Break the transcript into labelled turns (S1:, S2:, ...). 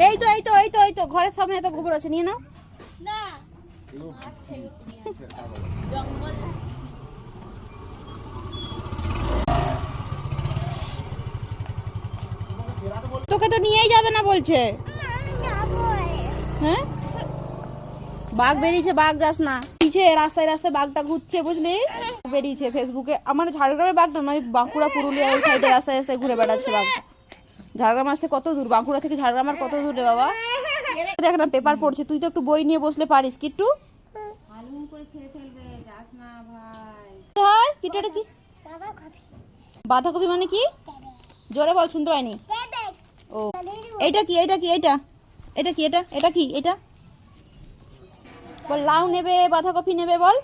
S1: এই তো ঘরের সামনে এত গোবর আছে, নিয়ে নাও। তোকে তো নিয়েই যাবে না বলছে। হ্যাঁ, বাঘ বেরিয়েছে, বাঘ যাস না। পিছে রাস্তায় রাস্তায় বাঘটা ঘুরছে, বুঝলি? বেরিয়েছে ফেসবুকে। আমার ঝাড়গ্রামের বাঘটা নয়, বাঁকুড়া পুরুলিয়া ওই সাইডে রাস্তায় রাস্তায় ঘুরে বেড়াচ্ছে বাঘটা। ঝাড়গ্রাম আসতে কত দূর, বাঁকুড়া থেকে ঝাড়গ্রাম আর কত দূর রে বাবা? দেখ না পেপার পড়ছে, তুই তো একটু বই নিয়ে বসলে পারিস। কিট্টু কিট্টুটা কি? বাঁধাকপি মানে কি? জোরে বল, শুনতে পাইনি। ও এইটা কি? এইটা কি? এইটা এটা কি? এটা এটা কি? এটা বল। লাউ নেবে, বাঁধাকপি নেবে, বল।